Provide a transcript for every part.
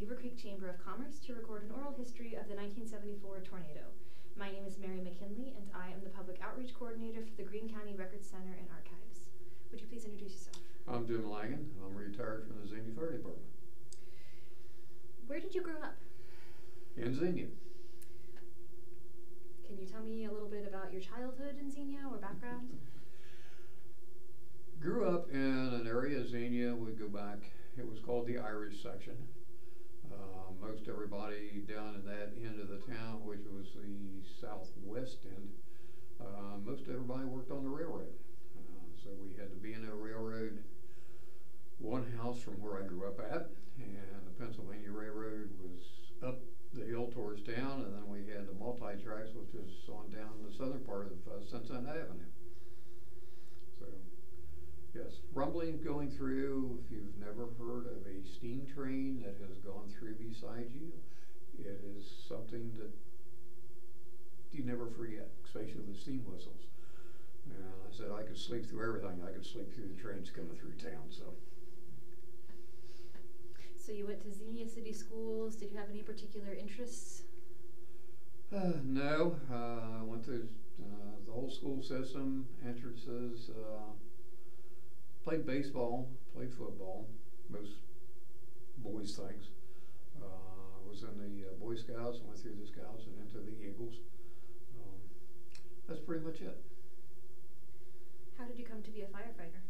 Beaver Creek Chamber of Commerce to record an oral history of the 1974 tornado. My name is Mary McKinley, and I am the Public Outreach Coordinator for the Greene County Records Center and Archives. Would you please introduce yourself? I'm Jim Langan. I'm retired from the Xenia Fire Department. Where did you grow up? In Xenia. Can you tell me a little bit about your childhood in Xenia or background? Grew up in an area of Xenia. We go back, it was called the Irish section. Most everybody down in that end of the town, which was the southwest end, most everybody worked on the railroad. So we had to be in a railroad one house from where I grew up at, and the Pennsylvania Railroad was up the hill towards town, and then we had the multi-tracks, which was on down the southern part of Cincinnati Avenue. So, yes, rumbling going through. If you've never heard of a steam train that has gone through beside you, it is something that you never forget, especially with steam whistles. And I said I could sleep through everything. I could sleep through the trains coming through town. So you went to Xenia City Schools. Did you have any particular interests? No. I went to the whole school system, entrances, played baseball, played football, most boys' things. Was in the Boy Scouts, and went through the Scouts and into the Eagles. That's pretty much it. How did you come to be a firefighter?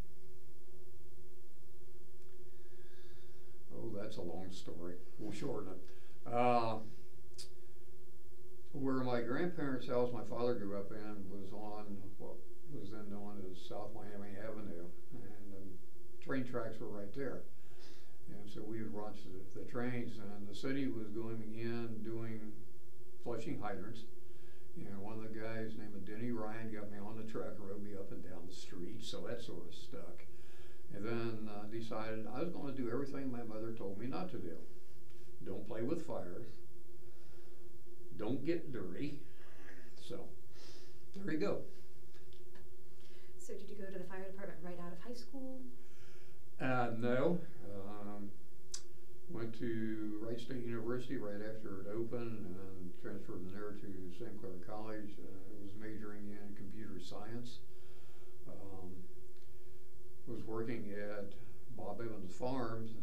Oh, that's a long story. We'll shorten it. Where my grandparents' house, my father grew up in, was on what was then known as South Miami Avenue, and the train tracks were right there. And so we would watch the trains, and the city was going in doing flushing hydrants. And one of the guys named Denny Ryan got me on the truck and rode me up and down the street, so that sort of stuck. And then decided I was going to do everything my mother told me not to do. Don't play with fires. Don't get dirty. So, there you go. So did you go to the fire department right out of high school? No. Went to Wright State University right after it opened, and transferred from there to St. Clair College. I was majoring in computer science. Was working at Bob Evans Farms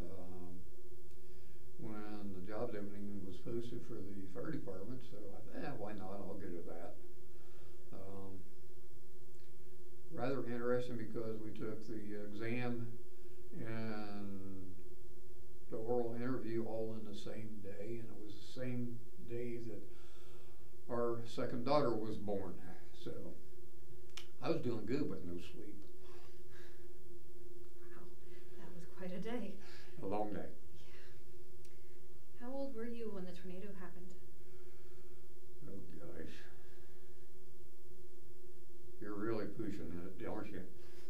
when the job opening was posted for the fire department, so I thought, why not, I'll go to that. Rather interesting because we took the exam and the oral interview all in the same day, and it was the same day that our second daughter was born, so I was doing good with no sleep. Quite a day. A long day. Yeah. How old were you when the tornado happened? Oh gosh. You're really pushing it, aren't you?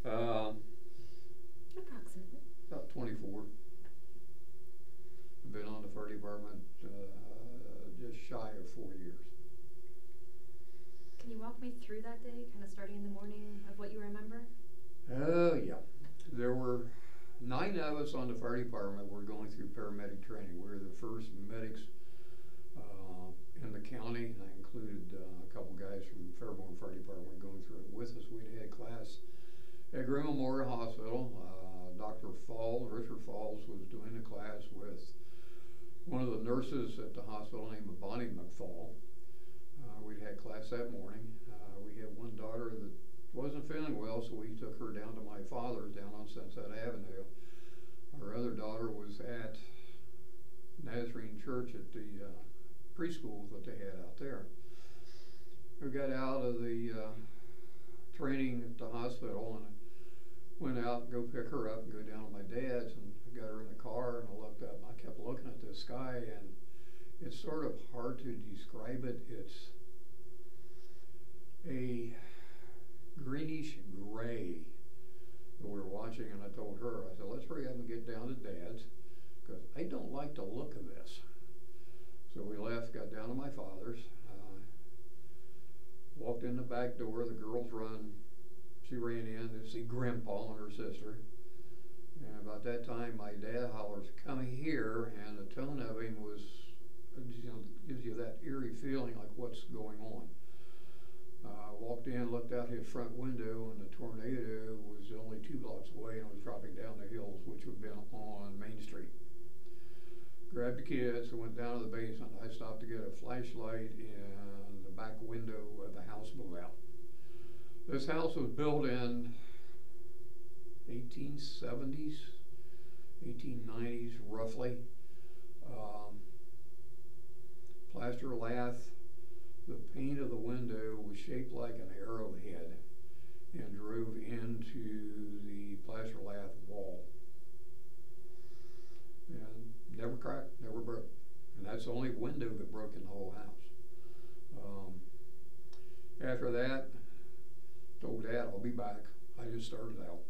Approximately. About 24. I've been on the fire department just shy of 4 years. Can you walk me through that day, kind of starting in the morning, of what you remember? Oh yeah. There were 9 of us on the fire department were going through paramedic training. We were the first medics in the county. I included a couple guys from Fairborn Fire Department going through it with us. We'd had class at Greene Memorial Hospital. Dr. Falls, Richard Falls, was doing the class with one of the nurses at the hospital named Bonnie McFall. We'd had class that morning. We had one daughter that wasn't feeling well, so we took her down to my father's down on Sunset Avenue. Our other daughter was at Nazarene Church at the preschool that they had out there. We got out of the training at the hospital and went out and go pick her up and go down to my dad's, and I got her in the car and I looked up. I kept looking at the sky, and it's sort of hard to describe it. It's a greenish gray that we were watching, and I told her, I said, let's hurry up and get down to Dad's because I don't like the look of this. So we left, got down to my father's, walked in the back door, the girls run, she ran in to see Grandpa and her sister, and about that time my dad hollers, come here, and the tone of him feeling like what's going on. Walked in, looked out his front window, and the tornado was only 2 blocks away and was dropping down the hills, which would have been on Main Street. Grabbed the kids and went down to the basement. I stopped to get a flashlight, and the back window of the house blew out. This house was built in 1870s, 1890s, roughly. Plaster lath. The paint of the window was shaped like an arrowhead and drove into the plaster lath wall. And never cracked, never broke. And that's the only window that broke in the whole house. After that, told Dad, I'll be back. I just started out.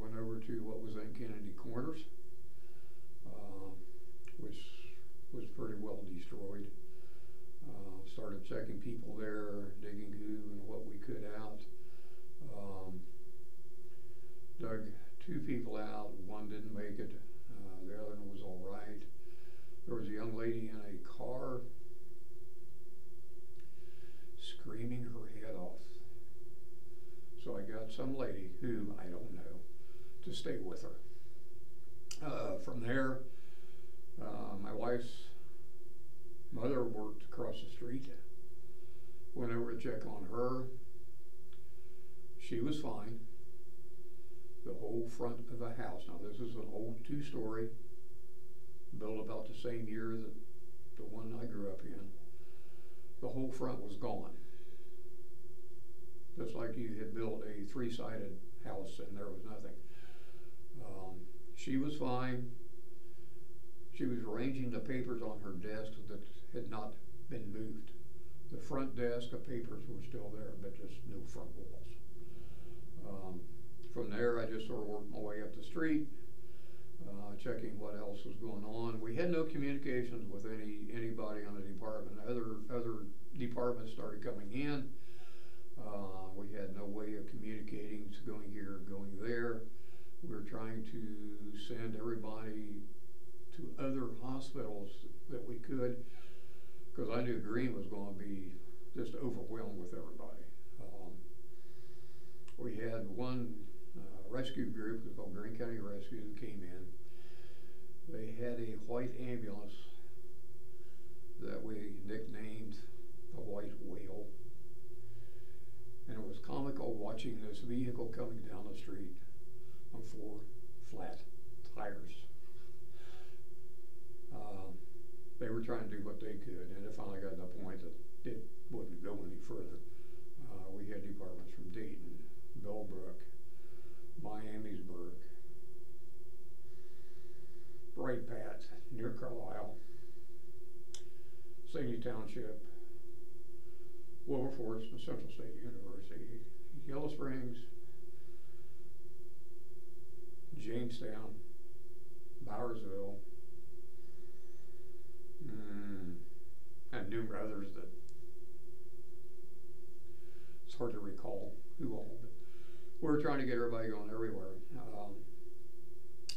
Went over to what was then Kennedy Corners, which was pretty well destroyed. Started checking people there, digging who and what we could out. Dug 2 people out. One didn't make it. The other one was all right. There was a young lady in a car screaming her head off. So I got some lady who I don't know to stay with her. From there, my wife's mother worked across the street. Went over to check on her. She was fine. The whole front of the house, now this is an old 2-story, built about the same year that the one I grew up in. The whole front was gone. Just like you had built a 3-sided house and there was nothing. She was fine. She was arranging the papers on her desk that had not been moved. The front desk of papers were still there, but just no front walls. From there, I just sort of worked my way up the street, checking what else was going on. We had no communications with anybody on the department. Other departments started coming in. We had no way of communicating, going here, going there. We were trying to send everybody to other hospitals that we could, because I knew Greene was going to be just overwhelmed with everybody. We had one rescue group, it was called Greene County Rescue, that came in. They had a white ambulance that we nicknamed the White Whale. And it was comical watching this vehicle coming down the street on 4 flat tires. They were trying to do what they could, and it finally got to the point that it wouldn't go any further. We had departments from Dayton, Bellbrook, Miamisburg, Bright Pat, near Carlisle, Xenia Township, Wilberforce, and Central State University, Yellow Springs, Jamestown, Bowersville, and numerous others that it's hard to recall who all, but we're trying to get everybody going everywhere.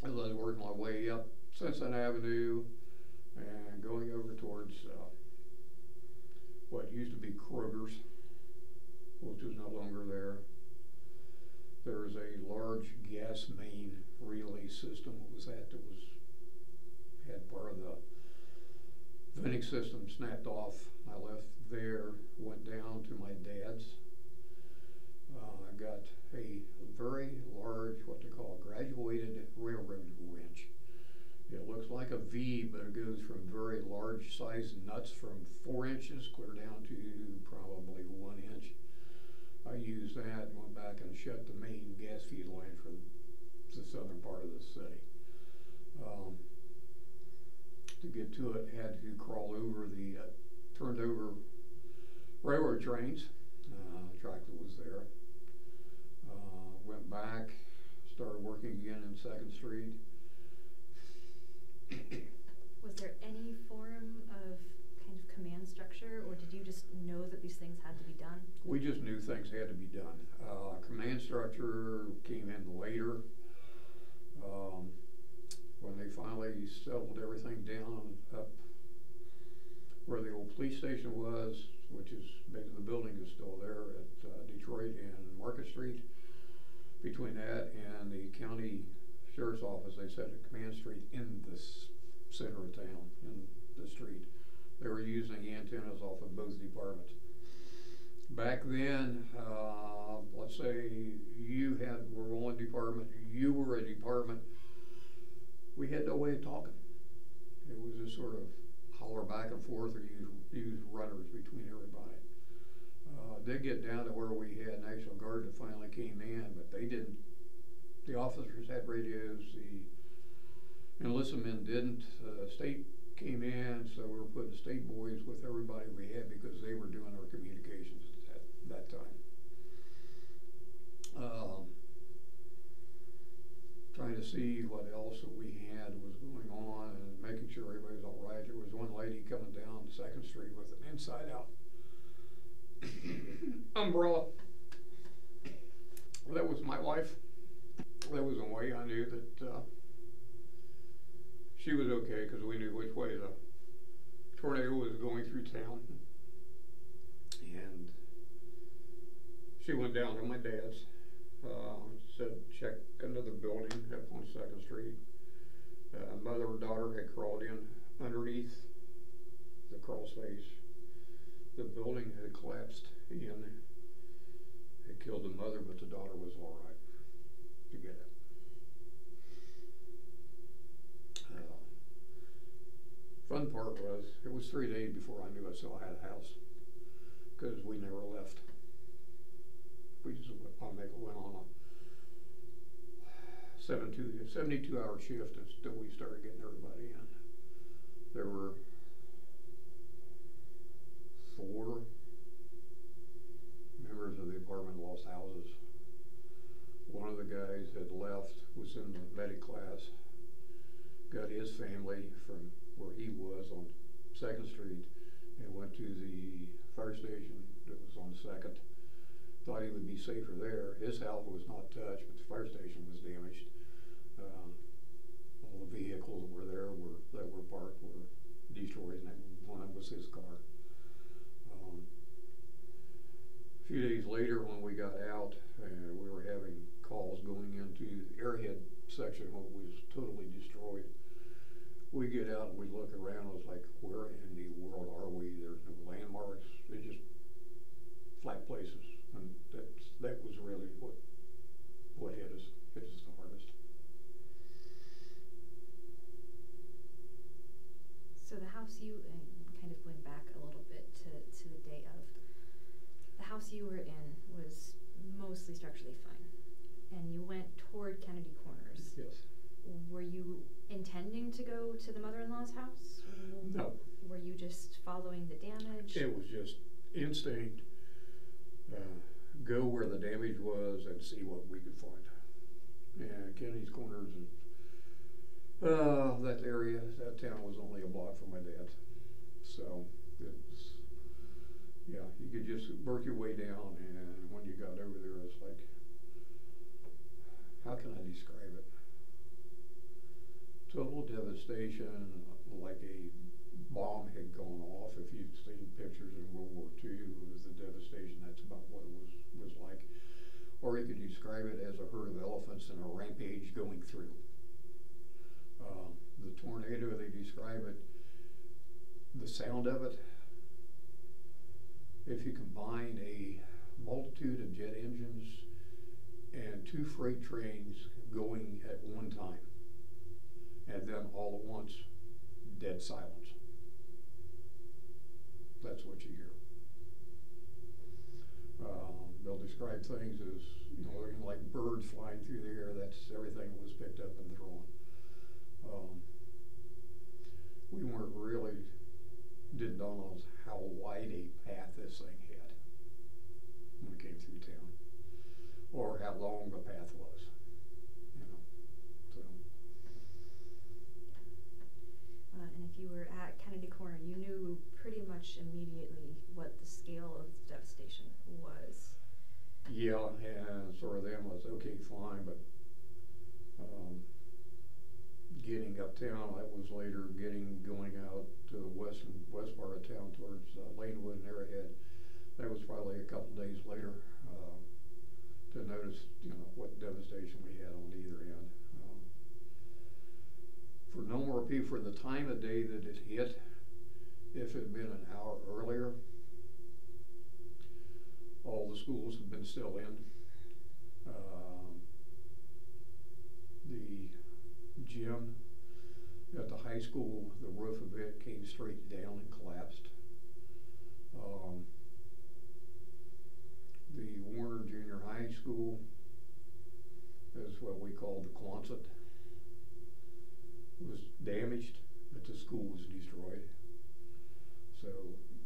I was working my way up Simpson Avenue and going over towards what used to be Kroger's, which is no longer there. There was a large gas main relay system that had part of the venting system snapped off. I left there, went down to my dad's. I got a very large, what they call a graduated railroad wrench. It looks like a V, but it goes from very large size nuts from 4 inches clear down to probably 1 inch. I used that and went back and shut the main gas feed line for the southern part of the city. To get to it, had to crawl over the turned over railroad trains. Track that was there. Went back, started working again in 2nd Street. Was there any form of kind of command structure, or did you just know that these things had to be done? We just knew things had to be done. Command structure came in later. When they finally settled everything down up where the old police station was, which is, the building is still there at Detroit and Market Street. Between that and the county sheriff's office, they set a command street in the center of town, in the street. They were using antennas off of both departments. Back then, let's say were one department, you were a department, we had no way of talking. It was just sort of holler back and forth or use runners between everybody. Did get down to where we had National Guard that finally came in, but they didn't. The officers had radios, the enlisted men didn't. State came in, so we were putting state boys with everybody we had because they were doing our communications at that time. Trying to see what else that we had was going on and making sure everybody was all right. There was one lady coming down 2nd Street with an inside out umbrella. That was my wife. That was a way I knew that she was okay, because we knew which way the tornado was going through town. And she went down to my dad's, said check into the building up on 2nd Street. Mother and daughter had crawled in underneath the crawl space. The building had collapsed in. It killed the mother, but the daughter was all right to get it. Fun part was, it was 3 days before I knew I still had a house, because we never left. We just went on a 72-hour shift until we started getting everybody in. There were 4 members of the department lost houses. One of the guys had left, was in the medic class, got his family from where he was on 2nd Street and went to the fire station that was on 2nd. Thought he would be safer there. His house was not touched, but the fire station was damaged. All the vehicles that were there that were parked were destroyed, and one of them was his car. A few days later, when we got out, we were having calls going into the airhead section, what was totally destroyed. We get out and we look around. I was like, where in the world are we? There's no landmarks. They're just flat places, and that was really what hit us the hardest. So the house kind of going back a little bit to the day of, the house you were in was mostly structurally fine, and you went toward Kennedy Corners. Yes. Were you intending to go to the mother-in-law's house? No. Were you just following the damage? It was just instinct. Go where the damage was and see what we could find. And Kennedy's Corners, that area, that town was only a block from my dad's. So it's, yeah, you could just work your way down, and when you got over there, it's like, how can I describe it? Total devastation, like a bomb had gone off. If you've seen pictures in World War II, it was the devastation. That's about what it was like. Or you could describe it as a herd of elephants in a rampage going through. The tornado, they describe it, the sound of it, if you combine a multitude of jet engines and 2 freight trains going at one time, and then all at once, dead silence. That's what you hear. They'll describe things as, looking like birds flying through the air. That's everything that was picked up and thrown. We weren't really, didn't dawn on us how wide a path this thing had when it came through town, or how long the path was, so. And if you were at Kennedy Corner, you knew pretty much immediately what the scale of the devastation was. Yeah, and sort of them was okay, fine, but getting uptown, that was later. Going out to the west part of town time of day that it hit, if it had been an hour earlier, all the schools had been still in. The gym at the high school, the roof of it came straight down and collapsed. The Warner Junior High School is what we call the Quonset, was damaged, but the school was destroyed. So,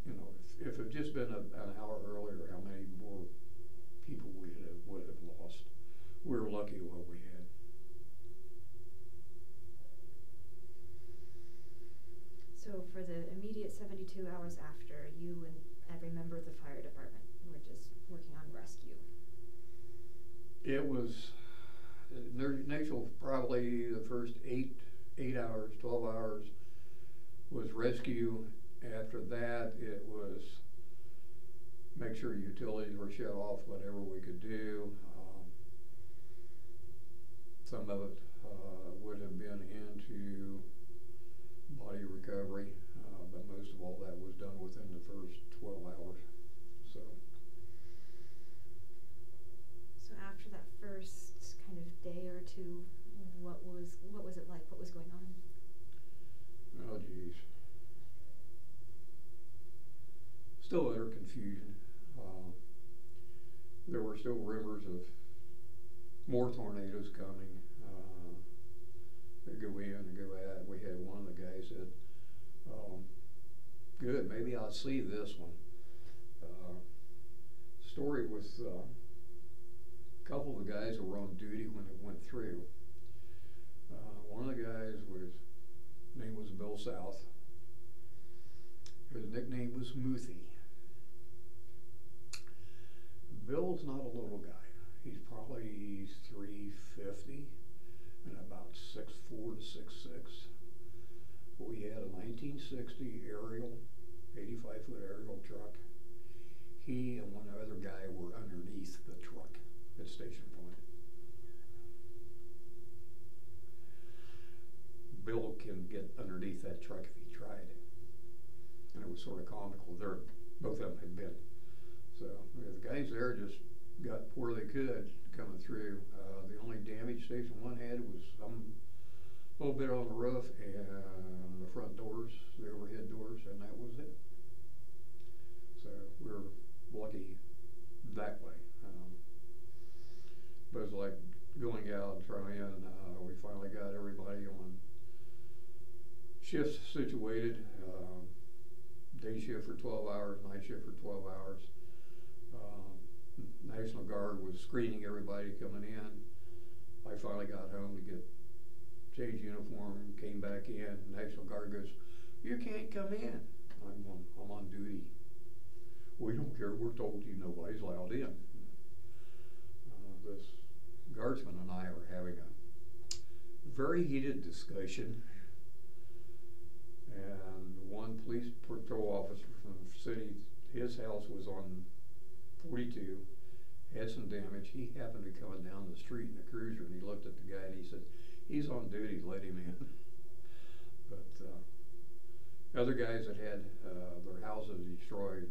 you know, if it had just been an hour earlier, how many more people we would have lost. We were lucky what we had. So for the immediate 72 hours after, you and every member of the fire department were just working on rescue. It was initial, probably the first 8 hours, 12 hours was rescue. After that, it was make sure utilities were shut off, whatever we could do. Some of it would have been into body recovery, but most of all that was done within the first 12 hours. So after that first kind of day or two, what was it like? What was going on? Oh geez. Still utter confusion. There were still rumors of more tornadoes coming. They go in and go out. We had one of the guys said, good, maybe I'll see this one. Story with a couple of the guys who were on duty when it went through. One of the guys name was Bill South. His nickname was Moothy. Bill's not a little guy. He's probably 350 and about 6'4" to 6'6". We had a 1960 aerial, 85-foot aerial truck. He and one other guy were underneath the truck at Station Point. Bill can get underneath that truck if he tried. And it was sort of comical. Both of them had been. So the guys there just got poor they could coming through. The only damage Station 1 had was a little bit on the roof and the front doors, the overhead doors, and that was it. So we were lucky that way. But it was like going out and trying in. We finally got everybody on shifts situated. Day shift for 12 hours, night shift for 12 hours. National Guard was screening everybody coming in. I finally got home to get changed uniform, came back in. National Guard goes, "You can't come in." I'm on duty. We don't care. We're told you nobody's allowed in. This guardsman and I were having a very heated discussion. And one police patrol officer from the city, his house was on 42, had some damage. He happened to be coming down the street in a cruiser, and he looked at the guy and he said, "He's on duty, let him in." But other guys that had their houses destroyed,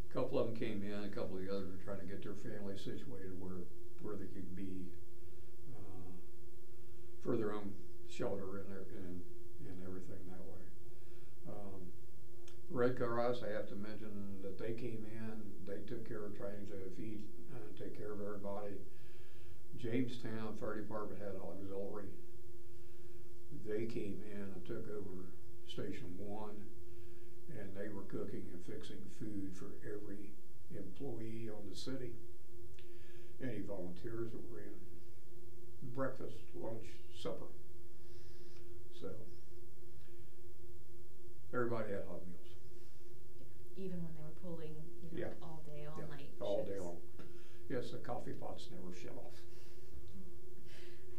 a couple of them came in, a couple of the others were trying to get their family situated where they could be for their own shelter and everything that way. Red Cross, I have to mention that they came in, they took care of trying to feed and take care of everybody. Jamestown Fire Department had auxiliary. They came in and took over Station 1, and they were cooking and fixing food for every employee on the city. Any volunteers that were in. Breakfast, lunch, supper. So everybody had hot meals. Even when they were pulling, all day, all night. All day long. Yes, the coffee pots never shut off.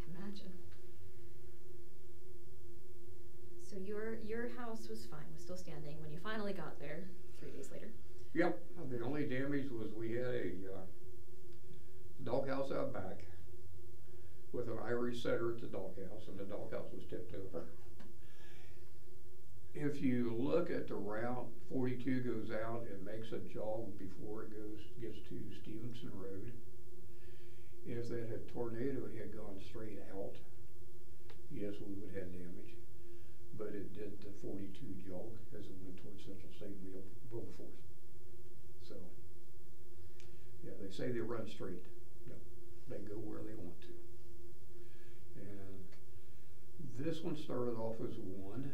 I imagine. So your house was fine, was still standing when you finally got there 3 days later. Yep. The only damage was we had a doghouse out back. with an Irish setter at the doghouse, and the doghouse was tipped over. If you look at the route, 42 goes out and makes a jog before it gets to Stevenson Road. If that tornado had gone straight out, yes, we would have damage. But it did the 42 jog as it went towards Central State and Wilberforce. So, yeah, they say they run straight. No, they go where they want to. And this one started off as one.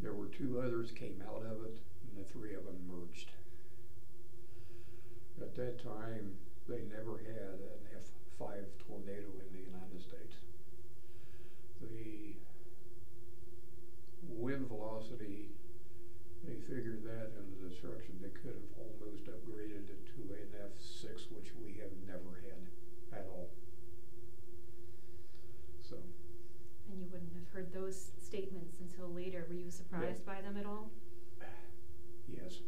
There were two others came out of it, and the three of them merged. At that time, they never had an F5 tornado in the United States. The wind velocity, they figured that in the destruction, they could have almost upgraded it to an F6, which we have never had at all. So. And you wouldn't have heard those statements until later. Were you surprised by them at all? Yes.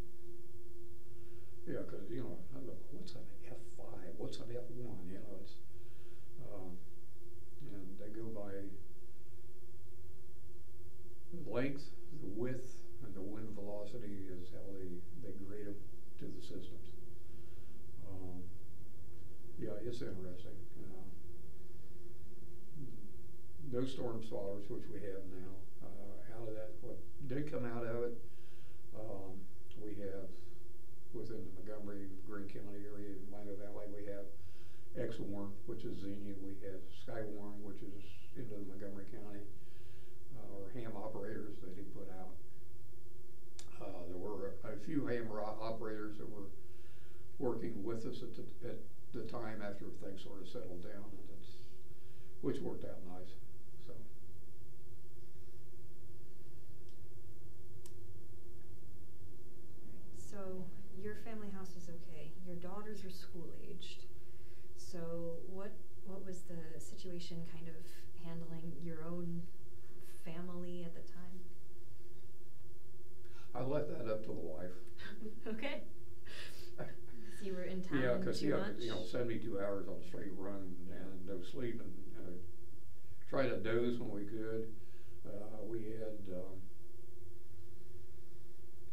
Yeah, because, you know, I don't know, what's an F5? What's an F1? You know, it's, and they go by the length, the width, and the wind velocity is how they grade them to the systems. Yeah, it's interesting. Those storm spotters, which we have now, out of that, what did come out of it, we have within the Montgomery, Greene County area, Langan Valley, we have X-Warn, which is Xenia, we have Skywarn, which is into the Montgomery County, or ham operators that he put out. There were a few ham operators that were working with us at the time after things sort of settled down, and which worked out nice. So your family house was okay. Your daughters are school aged. So what was the situation kind of handling your own family at the time? I left that up to the wife. Okay. So you were in town yeah, because too much? you know, 72 hours on a straight run and no sleep, and try to doze when we could. We had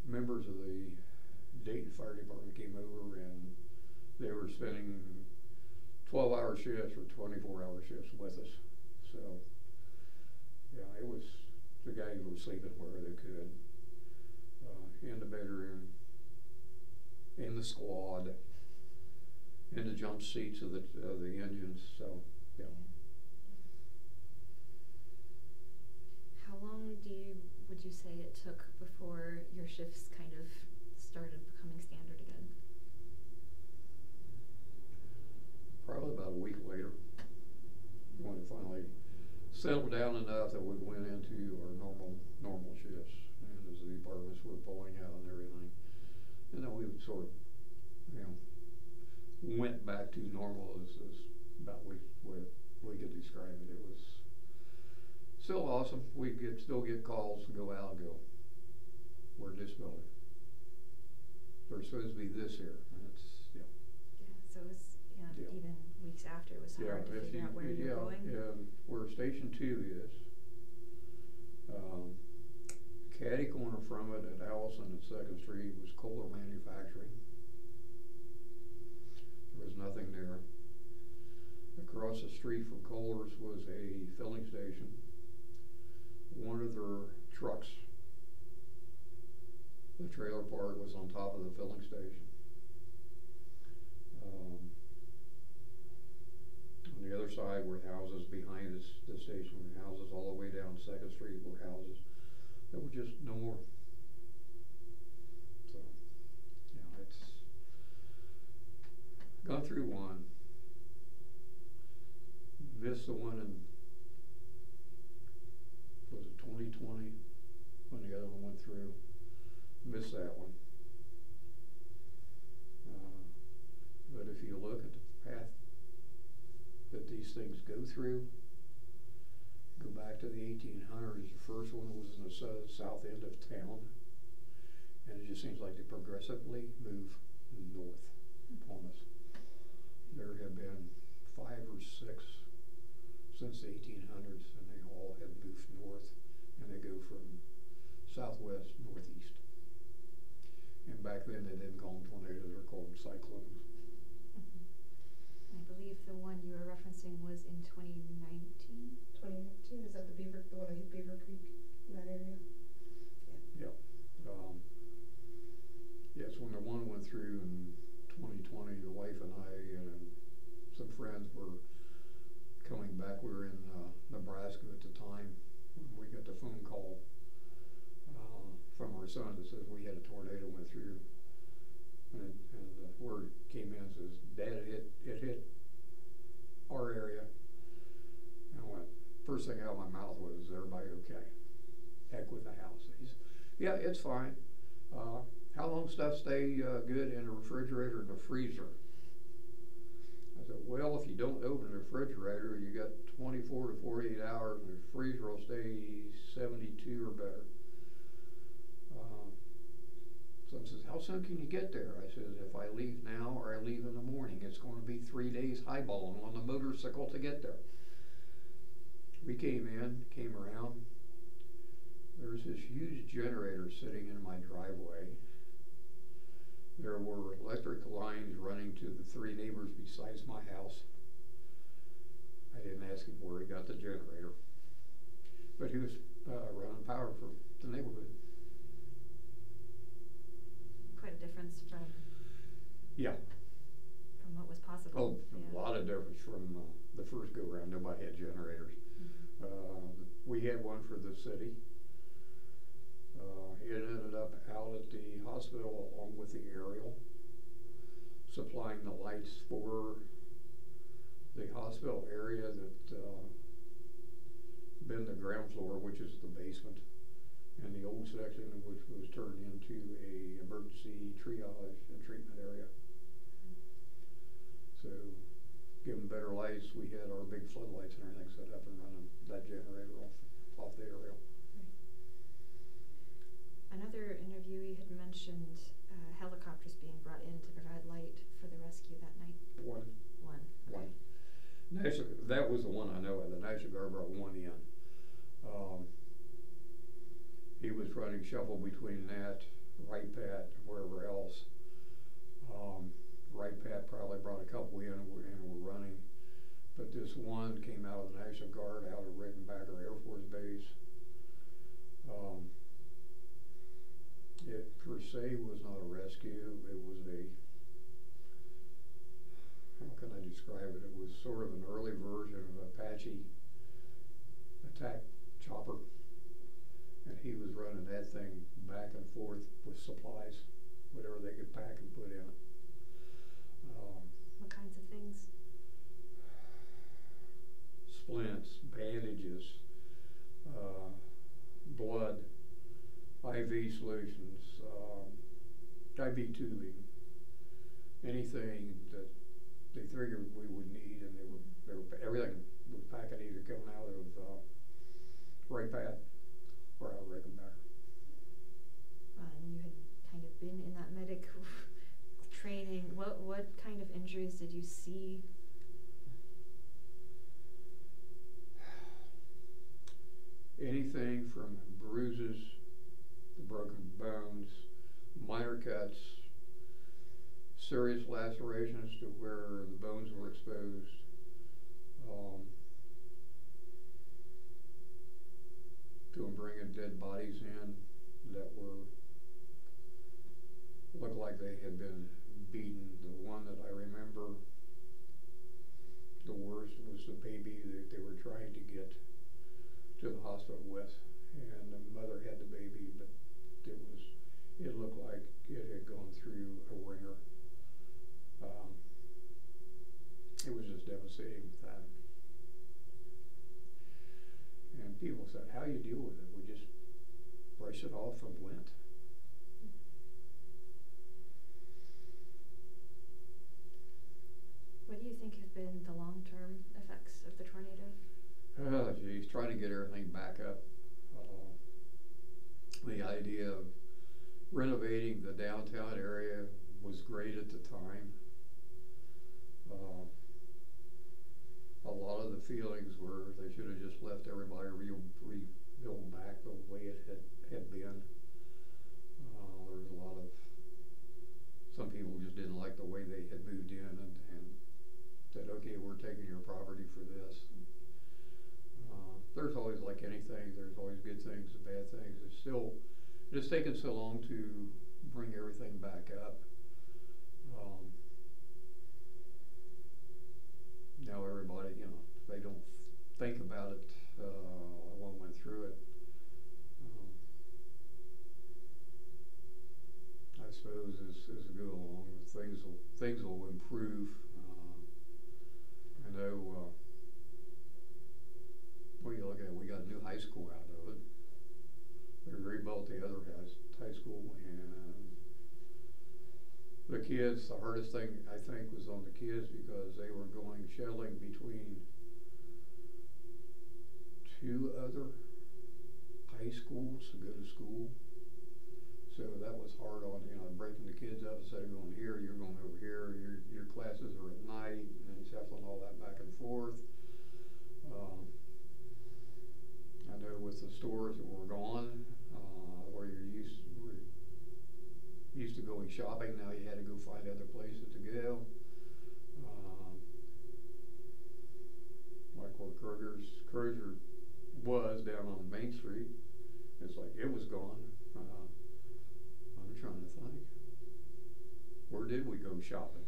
members of the Dayton Fire Department came over, and they were spending 12-hour shifts or 24-hour shifts with us. So, yeah, it was the guys were sleeping wherever they could, in the bedroom, in the squad, in the jump seats of the engines. So, yeah. How long would you say it took before your shifts kind of started becoming standard again? Probably about a week later, when it finally settled down enough that we went into our normal shifts, and as the departments were pulling out and everything, and then we would sort of, you know, went back to normal as about what we could describe it. It was still awesome. We still get calls and go out and go, we're in this building. There's supposed to be this here, and it's, yeah. Yeah, so it was, even weeks after, it was hard to figure out where you're going. Yeah, where Station 2 is, catty corner from it at Allison and 2nd Street was Kohler Manufacturing. There was nothing there. Across the street from Kohler's was a filling station. One of their trucks, the trailer park, was on top of the filling station. On the other side were houses behind the station, were houses all the way down 2nd Street were houses that were just no more. So, yeah, it's gone through one. Missed the one in, was it 2020 when the other one went through? Missed that one. But if you look at the path that these things go through, go back to the 1800s, the first one was in the south end of town, and it just seems like they progressively move north upon us. There have been 5 or 6 since the 1800s, and they all have moved north, and they go from southwest, northeast. And back then they didn't call them tornadoes, they were called cyclones. I believe the one you were referencing was in 2019? 2019, is that the one that hit Beaver Creek in that area? Yeah. Yes, when the one went through in 2020, the wife and I and some friends were coming back. We were in Nebraska at the time when we got the phone call from our son that says we had a tornado went through, and the word came in and says, Dad, it hit our area. And I went, first thing out of my mouth was, is everybody okay? Heck with the house. He said, yeah, it's fine. How long stuff stay good in the refrigerator and the freezer? I said, well, if you don't open the refrigerator, you got 24 to 48 hours, and the freezer will stay 72 or better. Son says, how soon can you get there? I said, if I leave now or I leave in the morning, it's going to be 3 days highballing on the motorcycle to get there. We came around. There's this huge generator sitting in my driveway. There were electric lines running to the 3 neighbors besides my house. I didn't ask him where he got the generator, but he was running power for the neighborhood. Quite a difference from what was possible. Oh, a lot of difference from the first go-round. Nobody had generators. We had one for the city. It ended up out at the hospital along with the aerial, supplying the lights for the hospital area that been the ground floor, which is the basement, and the old section which was turned into a emergency triage and treatment area. So, given better lights, we had our big floodlights and everything set up and running that generator off the aerial. Another interviewee had mentioned helicopters being brought in to provide light for the rescue that night. One. Okay. That was the one I know of. The National Guard brought one in. He was running shuffle between that, Right Pat, and wherever else. Right Pat probably brought a couple in and were running. But this one came out of the National Guard out of Rittenbacker Air Force Base. It per se was not a rescue. It was how can I describe it? It was sort of an early version of Apache attack chopper. And he was running that thing back and forth with supplies, whatever they could pack and put in it. What kinds of things? Splints, bandages, blood, IV solutions, IV tubing, anything that they figured we would need, and everything was packing either coming out of Right Pat or out of Rittenbacker. And you had kind of been in that medic training. What kind of injuries did you see? Anything from bruises, the broken bones, minor cuts, serious lacerations to where the bones were exposed, to them bringing dead bodies in that looked like they had been beaten. The one that I remember the worst was the baby that they were trying to get to the hospital with, and the mother had the baby, but it looked like it had gone through a ringer. It was just devastating with that. And people said, how do you deal with it? We just brush it off and went. What do you think have been the long-term effects of the tornado? Oh, geez, trying to get everything back up. The idea of renovating the downtown area was great at the time. a lot of the feelings were they should have just left everybody rebuild back the way it had been. There was a lot of, some people just didn't like the way they had moved in and said, okay, we're taking your property for this. There's always, like anything, there's always good things and bad things. It's taken so long to bring everything back up. Now everybody, they don't think about it. One went through it. I suppose as we go along, things will improve. I know. Well, you look at it, we got a new high school out of it. They rebuilt the other high school, and the kids, the hardest thing I think was on the kids because they were shuttling between two other high schools to go to school. So that was hard on, breaking the kids up instead of going here, you're going over here, your classes are at night, and then shuffling all that back and forth. I know with the stores that were gone, where you're used to going shopping, now you had to go find other places to go. Like where Kroger was down on Main Street, it's like it was gone. I'm trying to think. Where did we go shopping?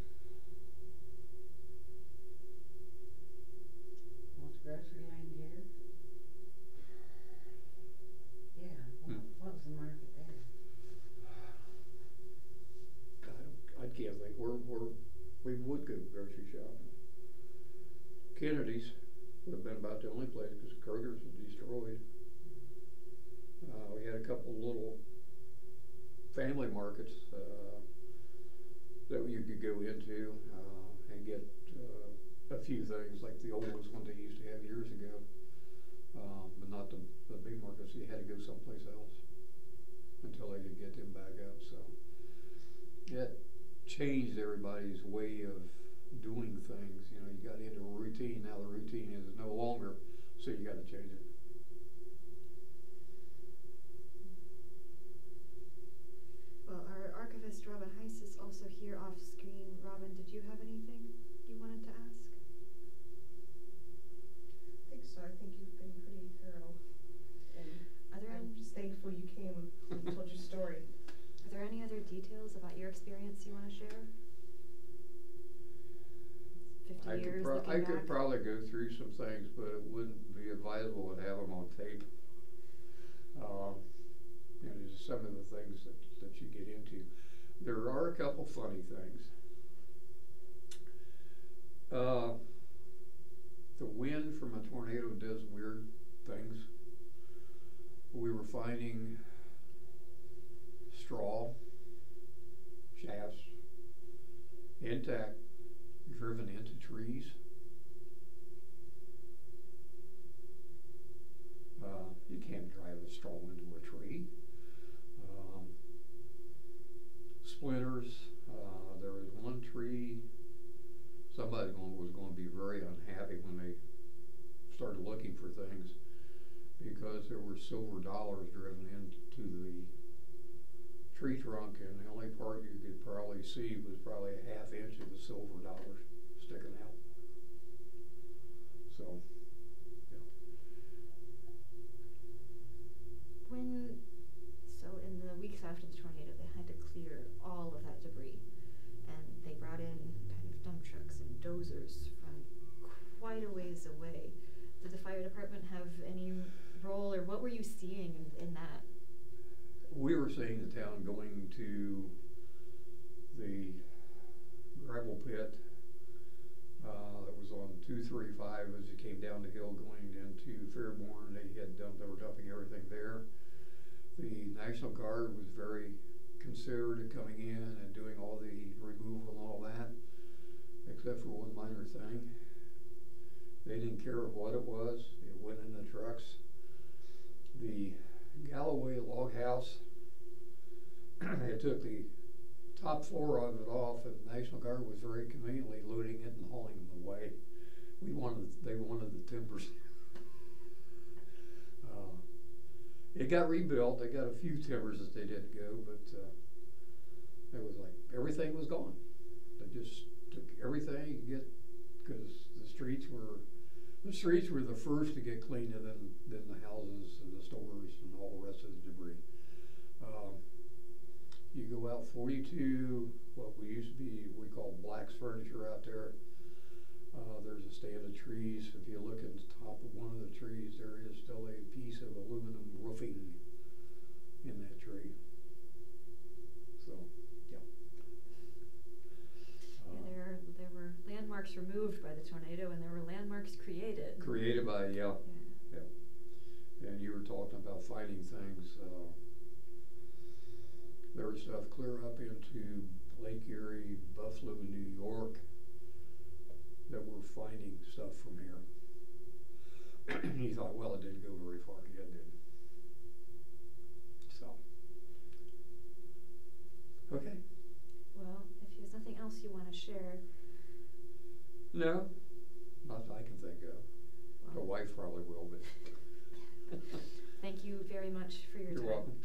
What's grocery land here? Yeah. What was the market there? I can't think where we would go grocery shopping. Kennedy's would have been about the only place because Kroger's was destroyed. We had a couple little family markets that you could go into and get a few things like the old ones they used to have years ago, but not the big markets. You had to go someplace else until they could get them back up. So it changed everybody's way of doing things. You got into a routine. Now the routine is no longer, so you got to change it. Well, our archivist Robin Heiss is also here off screen. Robin, did you have anything you wanted to ask? I think so. I think you've been pretty thorough. And I'm just thankful you came and told your story. Are there any other details about your experience you want to share? 50 years looking back. I could probably go through some things, but it wouldn't be advisable to have them on tape. Just some of the things that you get into. There are a couple funny things. The wind from a tornado does weird things. We were finding straw shafts intact, driven into trees. You can't drive a straw into a tree. Splinters. There was one tree. Somebody was going to be very unhappy when they started looking for things because there were silver dollars driven into the tree trunk, and the only part you could probably see was probably a half inch of the silver dollars sticking out. So, yeah. In the weeks after the tornado, they had to clear all of that debris, and they brought in kind of dump trucks and dozers from quite a ways away. Did the fire department have any role, or what were you seeing in that? We were seeing the town going to the gravel pit that was on 235 as you came down the hill going into Fairborn. They were dumping everything there. The National Guard was very considerate of coming in and doing all the removal and all that, except for one minor thing. They didn't care what it was. It went in the trucks. The Galloway log house, they took the top floor of it off, and the National Guard was very conveniently loading it and hauling them away they wanted the timbers. It got rebuilt. They got a few timbers that they didn't go, but it was like everything was gone. They just took everything because the streets were the first to get cleaned, and then the houses and the stores and all the rest of the debris. You go out 42, what we call Black's Furniture out there. There's a stand of trees. If you look at the top of one of the trees, there is still a piece of aluminum roofing in that tree. So, yeah. There were landmarks removed by the tornado, and there were landmarks created. Created by, yeah. And you were talking about finding things. There was stuff clear up into Lake Erie, Buffalo, New York, that were finding stuff from here. And he thought, well, it didn't go very far. Yeah, it did. So, okay. Well, if there's nothing else you want to share. No, not that I can think of. Well, the wife probably will, but. Thank you very much for your time. You're welcome.